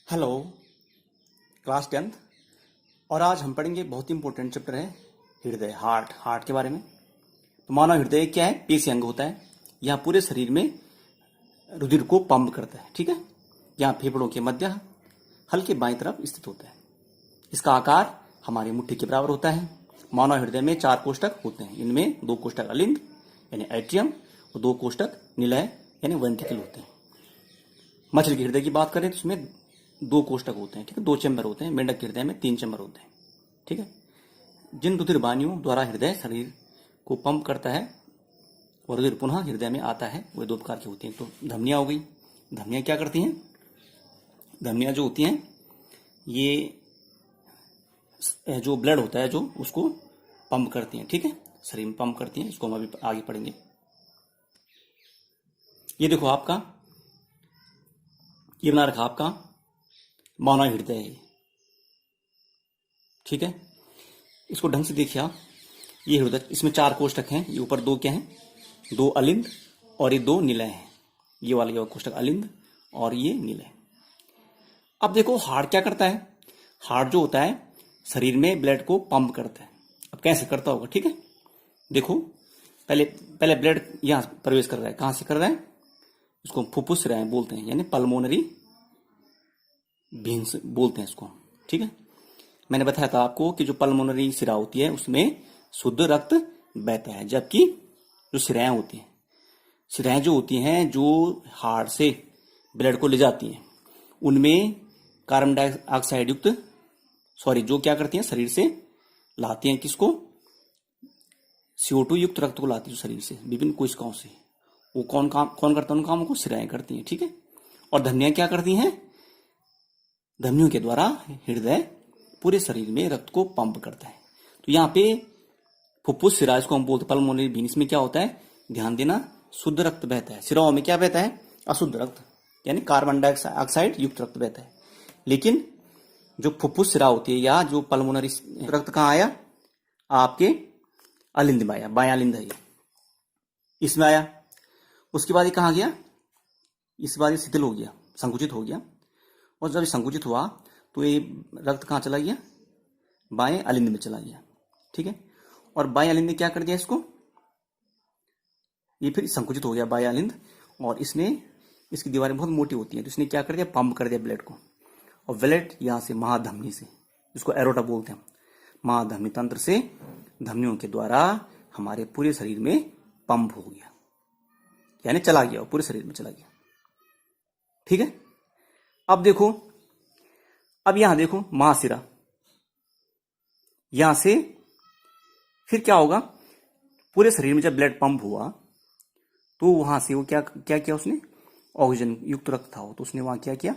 Hello class 10th। और आज हम पढ़ेंगे बहुत ही इंपॉर्टेंट चैप्टर है हृदय हार्ट के बारे में। तो मानव हृदय क्या है? पेशी अंग होता है। यह पूरे शरीर में रुधिर को पंप करता है। ठीक है, यहाँ फेफड़ों के मध्य हल्के बाईं तरफ स्थित होता है। इसका आकार हमारी मुट्ठी के बराबर होता है। मानव हृदय में 4 कोष्ठक होते हैं। इनमें 2 कोष्ठक अलिंद यानी एट्रियम और 2 कोष्ठक निलय यानी वेंट्रिकल होते हैं। मछली के हृदय की बात करें तो उसमें 2 कोष्ठक होते हैं। ठीक है, 2 चैम्बर होते हैं। मेंढक के हृदय में 3 चैम्बर होते हैं। ठीक है, जिन रुधिर वाहिनियों द्वारा हृदय शरीर को पंप करता है और रुधिर पुनः हृदय में आता है वे 2 प्रकार की होती हैं। तो धमनियां हो गई। धमनियां क्या करती हैं? धमनियां जो होती हैं ये जो ब्लड होता है जो उसको पंप करती हैं। ठीक है, शरीर में पंप करती हैं। इसको हम अभी आगे पढ़ेंगे। ये देखो आपका ये बना रखा आपका मानव हृदय है। ठीक है, इसको ढंग से देखिए आप। ये हृदय, इसमें 4 कोष्ठक हैं। ये ऊपर 2 क्या हैं? 2 अलिंद और ये 2 निलय हैं। ये वाले कोष्ठक अलिंद और ये निलय। अब देखो हार्ट क्या करता है? हार्ट जो होता है शरीर में ब्लड को पंप करता है। अब कैसे करता होगा? ठीक है, देखो पहले ब्लड यहां प्रवेश कर रहा है। कहां से कर रहा है? इसको फुफ्फुस से बोलते हैं यानी पल्मोनरी वेन्स बोलते हैं इसको। ठीक है, मैंने बताया था आपको कि जो पल्मोनरी सिरा होती है उसमें शुद्ध रक्त बहता है, जबकि जो सिराएं होती हैं, सिराएं जो होती हैं जो हार्ट से ब्लड को ले जाती हैं, उनमें कार्बन डाइऑक्साइड युक्त जो क्या करती हैं शरीर से लाती हैं किसको? CO2 युक्त रक्त को लाती है शरीर से विभिन्न कोशिकाओं से। वो कौन करता है उन कामों को? सिराएं करती हैं। ठीक है, और धमनियां क्या करती हैं? धमनियों के द्वारा हृदय पूरे शरीर में रक्त को पंप करता है। तो यहाँ पे फुफ्फुस सिरा, इसको हम बोलते हैं पल्मोनरी वेन। इसमें क्या होता है? ध्यान देना, शुद्ध रक्त बहता है। सिराओं में क्या बहता है? अशुद्ध रक्त यानी कार्बन डाइऑक्साइड युक्त रक्त बहता है। लेकिन जो फुफ्फुस सिरा होती है या जो पल्मोनरी रक्त कहाँ आया? आपके अलिंद में आया, बायां अलिंद है ये, इसमें आया। उसके बाद ये कहाँ गया? इस बार ये शिथिल हो गया, संकुचित हो गया। और जब ये संकुचित हुआ तो ये रक्त कहाँ चला गया? बाएं अलिंद में चला गया। ठीक है, और बाएं अलिंद ने क्या कर दिया इसको? ये फिर संकुचित हो गया बाएं अलिंद, और इसकी दीवारें बहुत मोटी होती हैं, तो इसने क्या कर दिया? पंप कर दिया ब्लड को। और ब्लड यहाँ से महाधमनी से, जिसको एरोटा बोलते हैं, महाधमनी तंत्र से धमनियों के द्वारा हमारे पूरे शरीर में पंप हो गया, यानी चला गया, पूरे शरीर में चला गया। ठीक है, अब देखो, अब यहां देखो महाशिरा, यहां से फिर क्या होगा? पूरे शरीर में जब ब्लड पंप हुआ तो वहां से वो क्या किया उसने? ऑक्सीजन युक्त रक्त था तो उसने वहां क्या किया?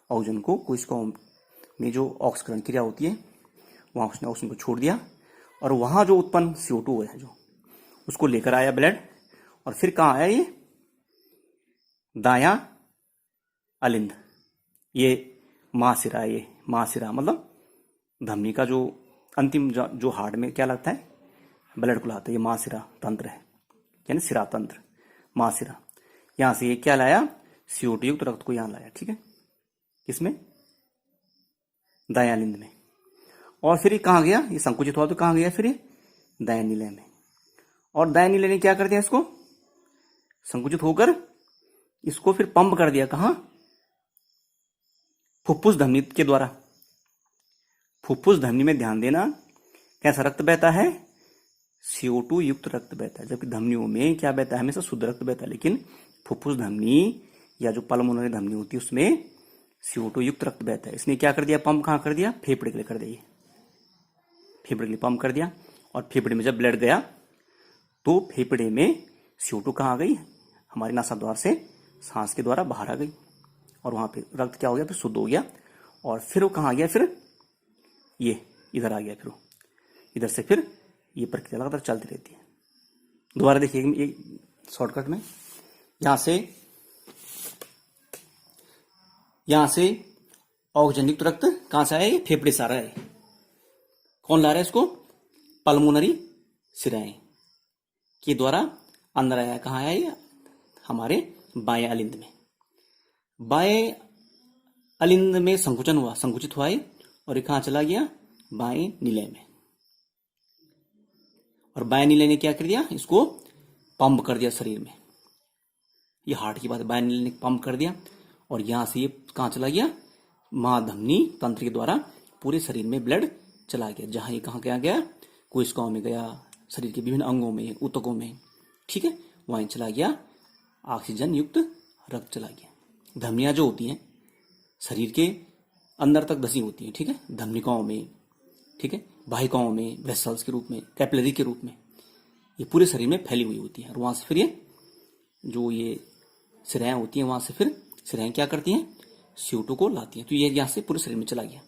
ऑक्सीजन को कोशिकाओं में जो ऑक्सीकरण क्रिया होती है वहां उसने ऑक्सीजन को छोड़ दिया, और वहां जो उत्पन्न CO2 है जो उसको लेकर आया ब्लड, और फिर कहां आया? ये दायां अलिंद, ये महाशिरा। ये महाशिरा मतलब धमनी का जो अंतिम जो हार्ट में क्या लगता है? ब्लड को लाता है। ये महाशिरा तंत्र है यानी शिरा तंत्र, महाशिरा। यहां से ये क्या लाया? CO2 युक्त रक्त को यहां लाया। ठीक है, किसमें? दायां अलिंद में। और फिर ये कहां गया? ये संकुचित हुआ तो कहां गया? फिर ये दायां निलय में। और दायां निलय ने क्या कर दिया? इसको संकुचित होकर इसको फिर पंप कर दिया। कहां? फुफ्फुस धमनी के द्वारा। फुफ्फुस धमनी में ध्यान देना, कैसा रक्त बहता है? CO2 युक्त रक्त बहता है, जबकि धमनियों में क्या बहता है? हमेशा शुद्ध रक्त बहता है। लेकिन फुफ्फुस धमनी या जो पल्मोनरी धमनी होती है उसमें CO2 युक्त रक्त बहता है। इसने क्या कर दिया? पंप कहां कर दिया? फेफड़े के लिए कर दिया। फेफड़े के लिए पंप कर दिया, और फेफड़े में जब ब्लड गया तो फेफड़े में CO2 कहां आ गई? हमारे नासाद्वार से सांस के द्वारा बाहर आ गई, और वहां पे रक्त क्या हो गया? फिर शुद्ध हो गया। और फिर वो कहां आ गया? फिर ये इधर आ गया। फिर इधर से फिर ये प्रक्रिया लगातार चलती रहती है। दोबारा देखिए एक शॉर्टकट में, यहां से ऑक्सीजन युक्त रक्त कहां से आया? ये फेफड़े से आ रहा है। कौन ला रहा है इसको? पल्मोनरी सिराएं के द्वारा अंदर आया। कहां आया? ये हमारे बाएं अलिंद में। बाएं अलिंद में संकुचन हुआ, संकुचित हुआ ये, और ये कहाँ चला गया, बाएं निलय में। और बाएं निलय ने क्या कर दिया, इसको पंप कर दिया शरीर में। ये हार्ट की बात है, बाएं निलय ने पंप कर दिया और यहां से ये कहाँ चला गया, महाधमनी तंत्र के द्वारा पूरे शरीर में ब्लड चला गया। जहां ये कहाँ गया गया, कोशिकाओं में गया, शरीर के विभिन्न अंगों में, ऊतकों में, ठीक है, वहीं चला गया, ऑक्सीजन युक्त रक्त चला गया। धमनियां जो होती हैं शरीर के अंदर तक धसी होती हैं, ठीक है, धमनिकाओं में, ठीक है, वाहिकाओं में, वेसल्स के रूप में, कैपिलरी के रूप में, ये पूरे शरीर में फैली हुई होती है। और वहां से फिर ये जो ये शिराएं होती हैं, वहां से फिर शिराएं क्या करती हैं, CO2 को लाती हैं। तो ये यहां से पूरे शरीर में चला गया।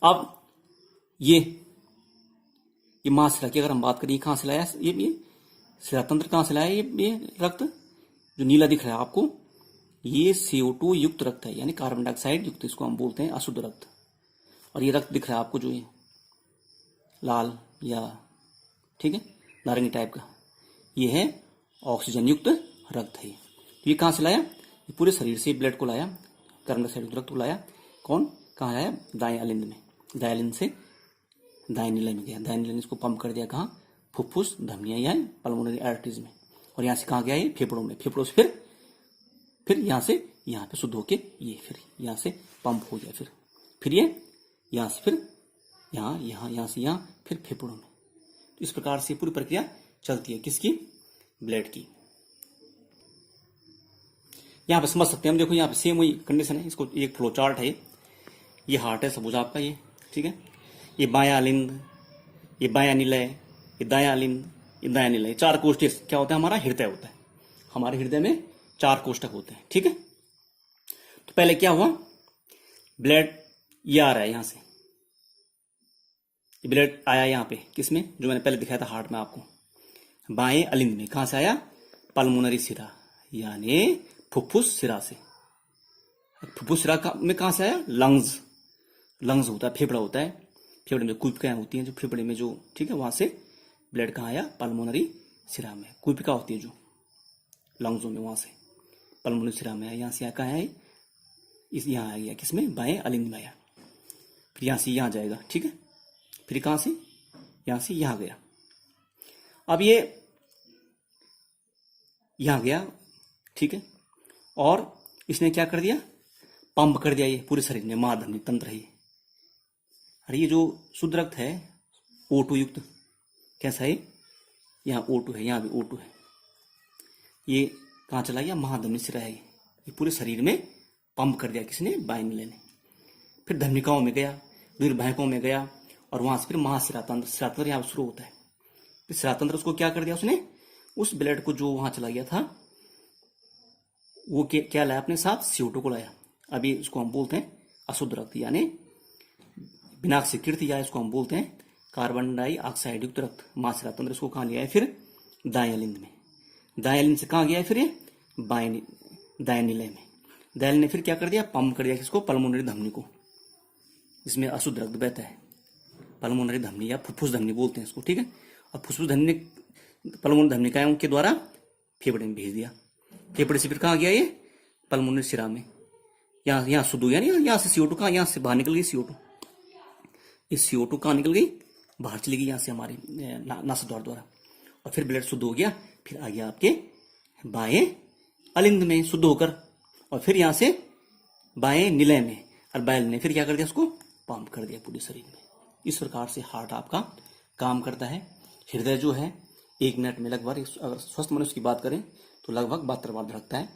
अब ये महाशिरा की अगर हम बात करें, कहां से लाया, ये शिरा तंत्र कहां से लाया, ये रक्त जो नीला दिख रहा है आपको, ये CO2 युक्त रक्त है, यानी कार्बन डाइऑक्साइड युक्त, इसको हम बोलते हैं अशुद्ध रक्त। और ये रक्त दिख रहा है आपको जो ये लाल या, ठीक है, नारंगी टाइप का, ये है ऑक्सीजन युक्त रक्त है। तो ये कहां से लाया, ये पूरे शरीर से ब्लड को लाया, कार्बन डाइऑक्साइड युक्त रक्त को लाया, कौन कहां लाया, दाएं अलिंद में, दाएं अलिंद से दाएं निलय में गया, दाएं निलय ने इसको पंप कर दिया कहाँ, फुफ्फुस, धमनियां या पल्मोनरी आर्टरीज में। और यहाँ से कहाँ गया, ये फेफड़ों में, फेफड़ों से फिर यहाँ से यहाँ पे शुद्ध होके ये फिर यहाँ से पंप हो गया, फिर ये यहाँ से फिर यहाँ से यहाँ, फिर फेफड़ों में। तो इस प्रकार से पूरी प्रक्रिया चलती है, किसकी, ब्लड की। यहाँ पे समझ सकते हैं हम, देखो यहाँ पे सेम वही कंडीशन है, इसको एक फ्लो चार्ट है, ये हार्ट है सबूजा आपका ये, ठीक है, ये बायां अलिंद, ये बायां निलय, ये दायां अलिंद, ये दायां निलय, चार कोष्ठक क्या होता है, हमारा हृदय होता है। हमारे हृदय में 4 कोष्ठक होते हैं, ठीक है। तो पहले क्या हुआ, ब्लड ये आ रहा है, यहां से ब्लड आया यहाँ पे, किसमें, जो मैंने पहले दिखाया था हार्ट में आपको, बाएं अलिंद में। कहां से आया, पल्मोनरी सिरा, यानी फुफ्फुस सिरा से। फुफ्फुस सिरा में कहां से आया, लंग्स होता है, फेफड़ा होता है, फेफड़े में कुपिकाएं होती हैं जो फेफड़े में जो, ठीक है, वहां से ब्लड कहाँ आया, पल्मोनरी सिरा में। कुपिका होती है जो लंग्सों में, वहां से पल्मोनरी सिरा में आया। यहाँ से कहाँ आया, इस यहाँ आ गया, किसमें, बाएं अलिंद में आया। फिर यहाँ से यहाँ जाएगा, ठीक है, फिर कहाँ से, यहाँ से यहाँ गया। अब ये यहाँ गया, ठीक है, और इसने क्या कर दिया, पंप कर दिया ये पूरे शरीर में, महाधमनी तंत्र है ये। और ये जो शुद्ध रक्त है O2 युक्त, कैसा है, यहाँ O2 है, यहाँ भी O2 है, ये कहाँ चला गया, महाधमनी सिरा है ये पूरे शरीर में पंप कर दिया किसने, बाएं निलय ने। फिर धमनिकाओं में गया, फिर वाहिकाओं में गया, और वहां से फिर महाशिरा तंत्र, शिरा तंत्र यहाँ शुरू होता है। फिर शिरा तंत्र उसको क्या कर दिया, उसने उस ब्लड को जो वहां चला गया था, वो क्या लाया अपने साथ, CO2 को लाया। अभी इसको हम बोलते हैं अशुद्ध रक्त, यानी विनाशकीर्त, या इसको हम बोलते हैं कार्बन डाइऑक्साइड युक्त रक्त। महाशिरा तंत्र इसको कहाँ लिया है, फिर दाएं अलिंद में। दाएं अलिंद से कहाँ गया है, फिर ये दाएं निलय में। दाएं ने फिर क्या कर दिया, पंप कर दिया किसको, पल्मोनरी धमनी को, इसमें अशुद्ध रक्त बहता है, पल्मोनरी धमनी या फुफ्फुस धमनी बोलते हैं इसको, ठीक है। और फुफ्फुस धमनी, पल्मोनरी धमनिकाओं के द्वारा फेफड़े में भेज दिया। फेफड़े से फिर कहाँ गया ये, पल्मोनरी सिरा में। यहाँ शुद्ध हो गया, यहाँ से CO2 कहाँ, यहाँ से बाहर निकल गई CO2, इस CO2 कहाँ निकल गई, बाहर चली गई यहाँ से हमारे नासाद्वार द्वारा। और फिर ब्लड शुद्ध हो गया, फिर आ गया आपके बाएं अलिंद में शुद्ध होकर, और फिर यहाँ से बाएं निलय में, और बाएं ने फिर क्या कर दिया, उसको पंप कर दिया पूरे शरीर में। इस प्रकार से हार्ट आपका काम करता है। हृदय जो है 1 मिनट में लगभग, अगर स्वस्थ मनुष्य की बात करें तो लगभग 72 बार धड़कता है,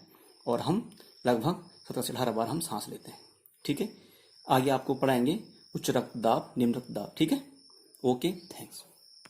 और हम लगभग 17 से 18 बार हम सांस लेते हैं, ठीक है। आगे आपको पढ़ाएंगे उच्च रक्तदाब, निम्न रक्तदाब, ठीक है। Okay, thanks.